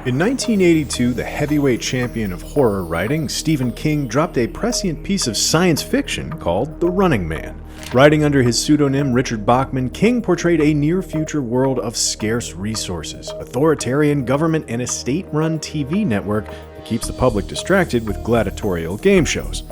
In 1982, the heavyweight champion of horror writing, Stephen King, dropped a prescient piece of science fiction called The Running Man. Writing under his pseudonym Richard Bachman, King portrayed a near-future world of scarce resources, authoritarian government, and a state-run TV network that keeps the public distracted with gladiatorial game shows.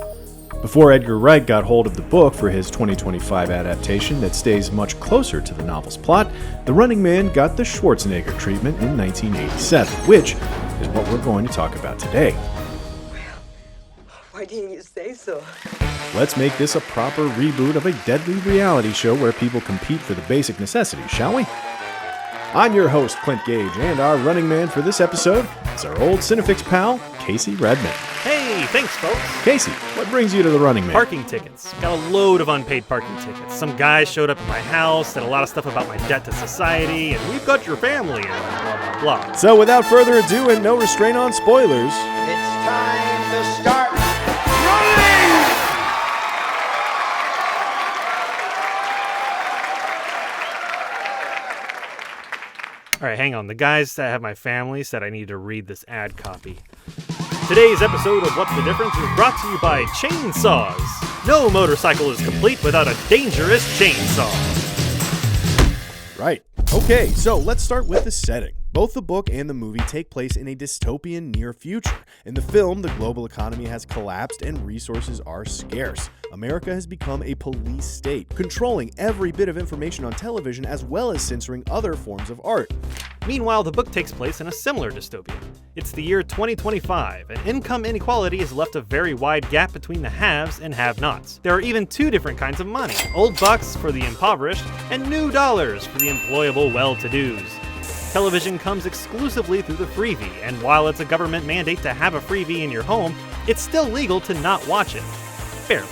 Before Edgar Wright got hold of the book for his 2025 adaptation that stays much closer to the novel's plot, The Running Man got the Schwarzenegger treatment in 1987, which is what we're going to talk about today. Why didn't you say so? Let's make this a proper reboot of a deadly reality show where people compete for the basic necessities, shall we? I'm your host, Clint Gage, and our running man for this episode is our old Cinefix pal, Casey Redman. Hey, thanks, folks. Casey, what brings you to The Running Man? Parking tickets. Got a load of unpaid parking tickets. Some guy showed up at my house, said a lot of stuff about my debt to society, and we've got your family, and blah, blah, blah. So without further ado and no restraint on spoilers, It's time to start running! All right, hang on. The guys that have my family said I need to read this ad copy. Today's episode of What's the Difference is brought to you by chainsaws. No motorcycle is complete without a dangerous chainsaw. right. Okay, so let's start with the setting. Both the book and the movie take place in a dystopian near future. In the film, the global economy has collapsed and resources are scarce. America has become a police state, controlling every bit of information on television as well as censoring other forms of art. Meanwhile, the book takes place in a similar dystopia. It's the year 2025, and income inequality has left a very wide gap between the haves and have-nots. There are even two different kinds of money: old bucks for the impoverished, and new dollars for the employable well-to-dos. Television comes exclusively through the freebie, and while it's a government mandate to have a freebie in your home, it's still legal to not watch it. Barely.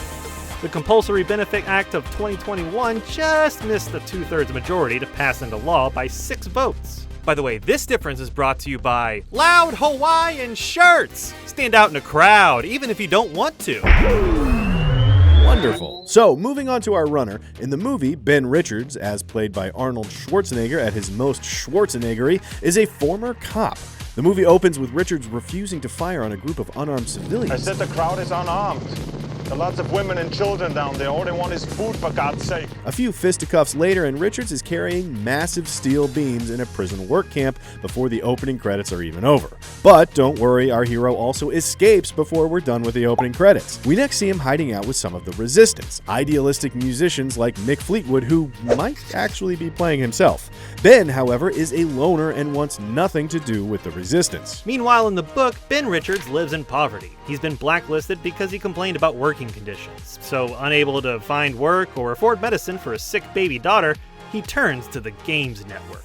The Compulsory Benefit Act of 2021 just missed the 2/3 majority to pass into law by 6 votes. By the way, this difference is brought to you by loud Hawaiian shirts! Stand out in a crowd, even if you don't want to. Wonderful. So, moving on to our runner. In the movie, Ben Richards, as played by Arnold Schwarzenegger at his most Schwarzeneggery, is a former cop. The movie opens with Richards refusing to fire on a group of unarmed civilians. I said the crowd is unarmed. There are lots of women and children down there. All they want is food, for God's sake. A few fisticuffs later, and Richards is carrying massive steel beams in a prison work camp before the opening credits are even over. But don't worry, our hero also escapes before we're done with the opening credits. We next see him hiding out with some of the resistance, idealistic musicians like Mick Fleetwood, who might actually be playing himself. Ben, however, is a loner and wants nothing to do with the resistance. Meanwhile, in the book, Ben Richards lives in poverty. He's been blacklisted because he complained about working conditions. So, unable to find work or afford medicine for a sick baby daughter, he turns to the Games Network.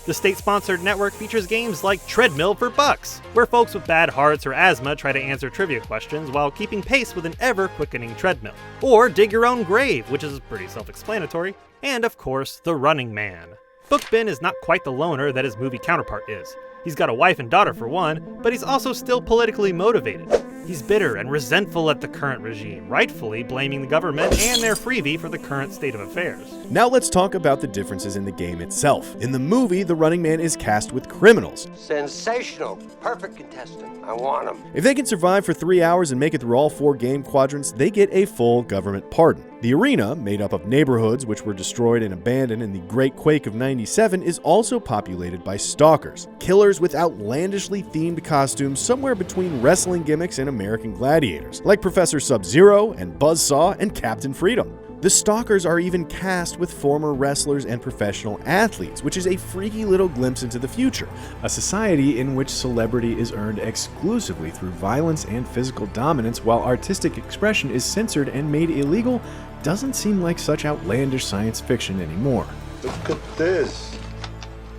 The state-sponsored network features games like Treadmill for Bucks, where folks with bad hearts or asthma try to answer trivia questions while keeping pace with an ever-quickening treadmill. Or Dig Your Own Grave, which is pretty self-explanatory. And, of course, The Running Man. Book Ben is not quite the loner that his movie counterpart is. He's got a wife and daughter for one, but he's also still politically motivated. He's bitter and resentful at the current regime, rightfully blaming the government and their freebie for the current state of affairs. Now let's talk about the differences in the game itself. In the movie, the Running Man is cast with criminals. Sensational. Perfect contestant. I want him. If they can survive for 3 hours and make it through all 4 game quadrants, they get a full government pardon. The arena, made up of neighborhoods which were destroyed and abandoned in the Great Quake of '97, is also populated by stalkers, killers with outlandishly themed costumes somewhere between wrestling gimmicks and American gladiators, like Professor Sub-Zero and Buzzsaw and Captain Freedom. The stalkers are even cast with former wrestlers and professional athletes, which is a freaky little glimpse into the future, a society in which celebrity is earned exclusively through violence and physical dominance, while artistic expression is censored and made illegal. Doesn't seem like such outlandish science fiction anymore. Look at this.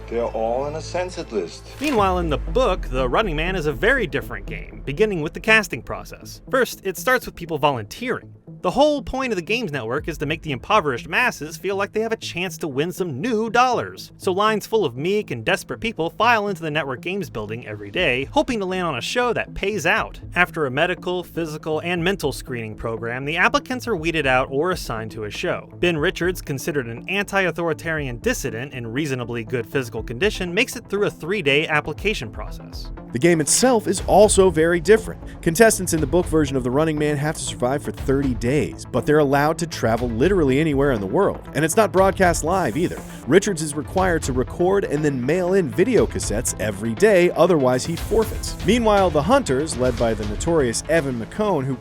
They're all in a censored list. Meanwhile, in the book, The Running Man is a very different game, beginning with the casting process. First, it starts with people volunteering. The whole point of the Games Network is to make the impoverished masses feel like they have a chance to win some new dollars. So lines full of meek and desperate people file into the network games building every day, hoping to land on a show that pays out. After a medical, physical, and mental screening program, the applicants are weeded out or assigned to a show. Ben Richards, considered an anti-authoritarian dissident in reasonably good physical condition, makes it through a 3-day application process. The game itself is also very different. Contestants in the book version of The Running Man have to survive for 30 days, but they're allowed to travel literally anywhere in the world. And it's not broadcast live either. Richards is required to record and then mail in video cassettes every day, otherwise he forfeits. Meanwhile, the Hunters, led by the notorious Evan McCone, who...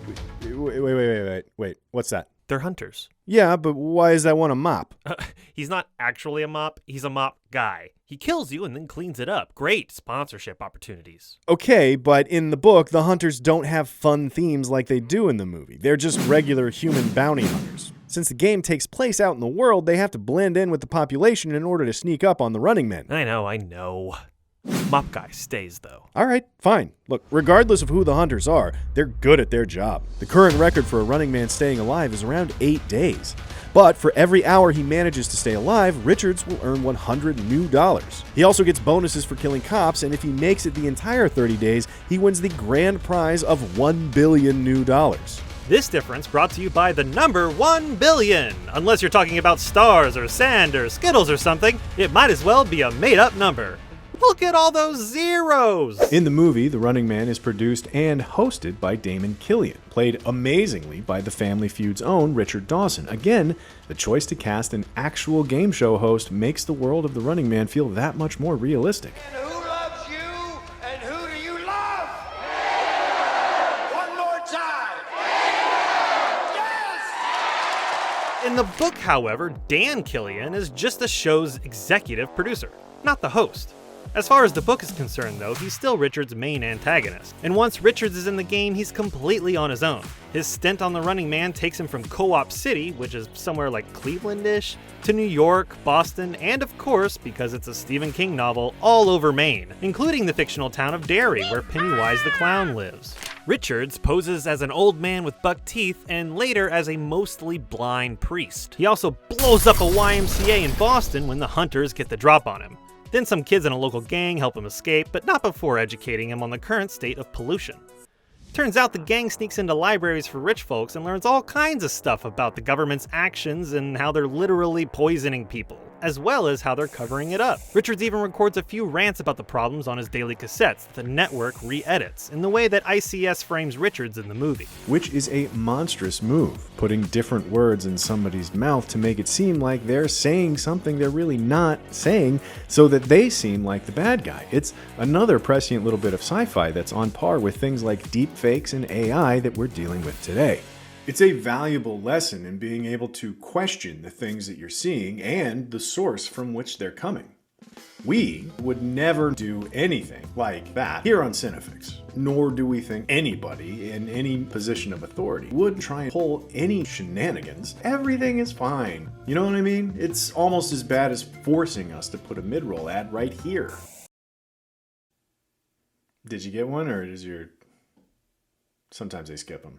Wait, what's that? They're hunters. Yeah, but why is that one a mop? He's not actually a mop, he's a mop guy. He kills you and then cleans it up. Great sponsorship opportunities. Okay, but in the book, the Hunters don't have fun themes like they do in the movie. They're just regular human bounty hunters. Since the game takes place out in the world, they have to blend in with the population in order to sneak up on the Running Men. I know. Mop guy stays, though. Alright, fine. Look, regardless of who the Hunters are, they're good at their job. The current record for a Running Man staying alive is around 8 days. But for every hour he manages to stay alive, Richards will earn $100 new. He also gets bonuses for killing cops, and if he makes it the entire 30 days, he wins the grand prize of $1 billion new. This difference brought to you by the number 1 billion. Unless you're talking about stars or sand or Skittles or something, it might as well be a made-up number. Look at all those zeros! In the movie, The Running Man is produced and hosted by Damon Killian, played amazingly by the Family Feud's own Richard Dawson. Again, the choice to cast an actual game show host makes the world of The Running Man feel that much more realistic. And who loves you? And who do you love? One more time. Yes! In the book, however, Dan Killian is just the show's executive producer, not the host. As far as the book is concerned, though, he's still Richards' main antagonist. And once Richards is in the game, he's completely on his own. His stint on The Running Man takes him from Co-op City, which is somewhere like Cleveland-ish, to New York, Boston, and of course, because it's a Stephen King novel, all over Maine, including the fictional town of Derry, where Pennywise the Clown lives. Richards poses as an old man with buck teeth, and later as a mostly blind priest. He also blows up a YMCA in Boston when the Hunters get the drop on him. Then some kids in a local gang help him escape, but not before educating him on the current state of pollution. Turns out the gang sneaks into libraries for rich folks and learns all kinds of stuff about the government's actions and how they're literally poisoning people, as well as how they're covering it up. Richards even records a few rants about the problems on his daily cassettes that the network re-edits, in the way that ICS frames Richards in the movie. Which is a monstrous move, putting different words in somebody's mouth to make it seem like they're saying something they're really not saying, so that they seem like the bad guy. It's another prescient little bit of sci-fi that's on par with things like deep fakes and AI that we're dealing with today. It's a valuable lesson in being able to question the things that you're seeing and the source from which they're coming. We would never do anything like that here on Cinefix, nor do we think anybody in any position of authority would try and pull any shenanigans. Everything is fine. You know what I mean? It's almost as bad as forcing us to put a mid-roll ad right here. Did you get one, or is your... Sometimes they skip them.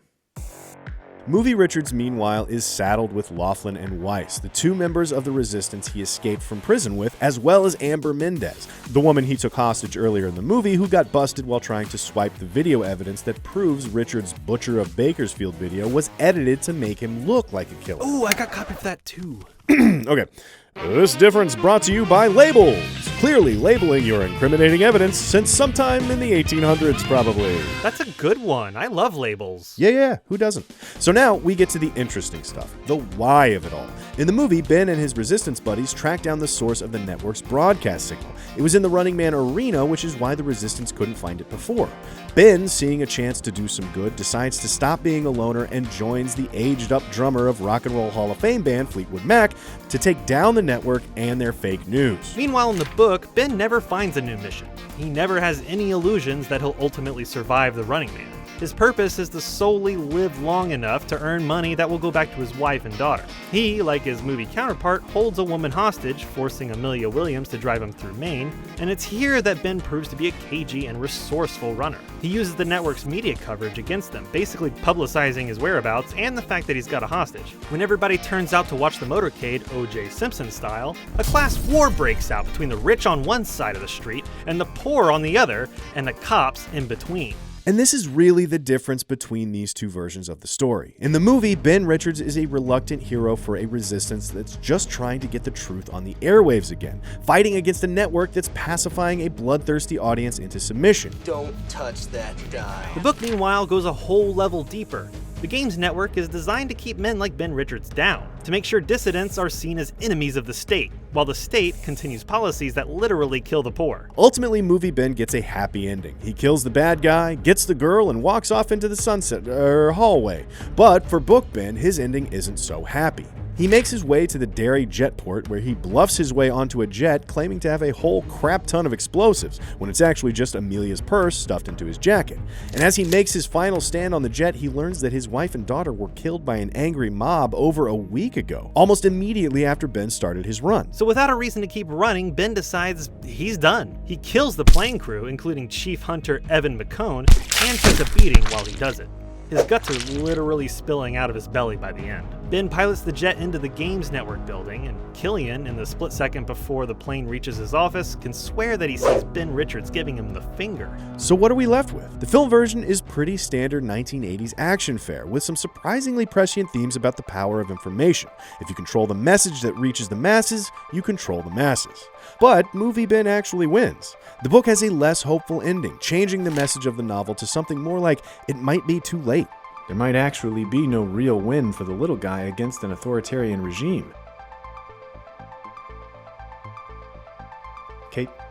Movie Richards, meanwhile, is saddled with Laughlin and Weiss, the two members of the resistance he escaped from prison with, as well as Amber Mendez, the woman he took hostage earlier in the movie who got busted while trying to swipe the video evidence that proves Richards' Butcher of Bakersfield video was edited to make him look like a killer. Ooh, I got a copy of that too. Okay. This difference brought to you by labels. Clearly labeling your incriminating evidence since sometime in the 1800s, probably. That's a good one. I love labels. Yeah, who doesn't? So now we get to the interesting stuff, the why of it all. In the movie, Ben and his resistance buddies track down the source of the network's broadcast signal. It was in the Running Man arena, which is why the resistance couldn't find it before. Ben, seeing a chance to do some good, decides to stop being a loner and joins the aged-up drummer of Rock and Roll Hall of Fame band Fleetwood Mac to take down the network and their fake news. Meanwhile, in the book, Ben never finds a new mission. He never has any illusions that he'll ultimately survive the Running Man. His purpose is to solely live long enough to earn money that will go back to his wife and daughter. He, like his movie counterpart, holds a woman hostage, forcing Amelia Williams to drive him through Maine, and it's here that Ben proves to be a cagey and resourceful runner. He uses the network's media coverage against them, basically publicizing his whereabouts and the fact that he's got a hostage. When everybody turns out to watch the motorcade, O.J. Simpson style, a class war breaks out between the rich on one side of the street and the poor on the other, and the cops in between. And this is really the difference between these two versions of the story. In the movie, Ben Richards is a reluctant hero for a resistance that's just trying to get the truth on the airwaves again, fighting against a network that's pacifying a bloodthirsty audience into submission. Don't touch that die. The book, meanwhile, goes a whole level deeper. The game's network is designed to keep men like Ben Richards down, to make sure dissidents are seen as enemies of the state, while the state continues policies that literally kill the poor. Ultimately, Movie Ben gets a happy ending. He kills the bad guy, gets the girl, and walks off into the sunset hallway. But for Book Ben, his ending isn't so happy. He makes his way to the Derry jetport where he bluffs his way onto a jet, claiming to have a whole crap ton of explosives, when it's actually just Amelia's purse stuffed into his jacket. And as he makes his final stand on the jet, he learns that his wife and daughter were killed by an angry mob over a week ago, almost immediately after Ben started his run. So without a reason to keep running, Ben decides he's done. He kills the plane crew, including Chief Hunter Evan McCone, and takes a beating while he does it. His guts are literally spilling out of his belly by the end. Ben pilots the jet into the Games Network building, and Killian, in the split second before the plane reaches his office, can swear that he sees Ben Richards giving him the finger. So what are we left with? The film version is pretty standard 1980s action fare, with some surprisingly prescient themes about the power of information. If you control the message that reaches the masses, you control the masses. But Movie Ben actually wins. The book has a less hopeful ending, changing the message of the novel to something more like it might be too late. There might actually be no real win for the little guy against an authoritarian regime.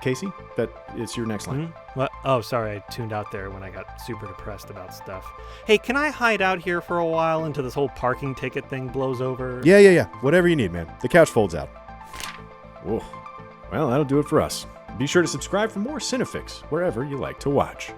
Casey, it's your next line. What? Oh, sorry, I tuned out there when I got super depressed about stuff. Hey, can I hide out here for a while until this whole parking ticket thing blows over? Yeah. Whatever you need, man. The couch folds out. Whoa. Well, that'll do it for us. Be sure to subscribe for more Cinefix wherever you like to watch.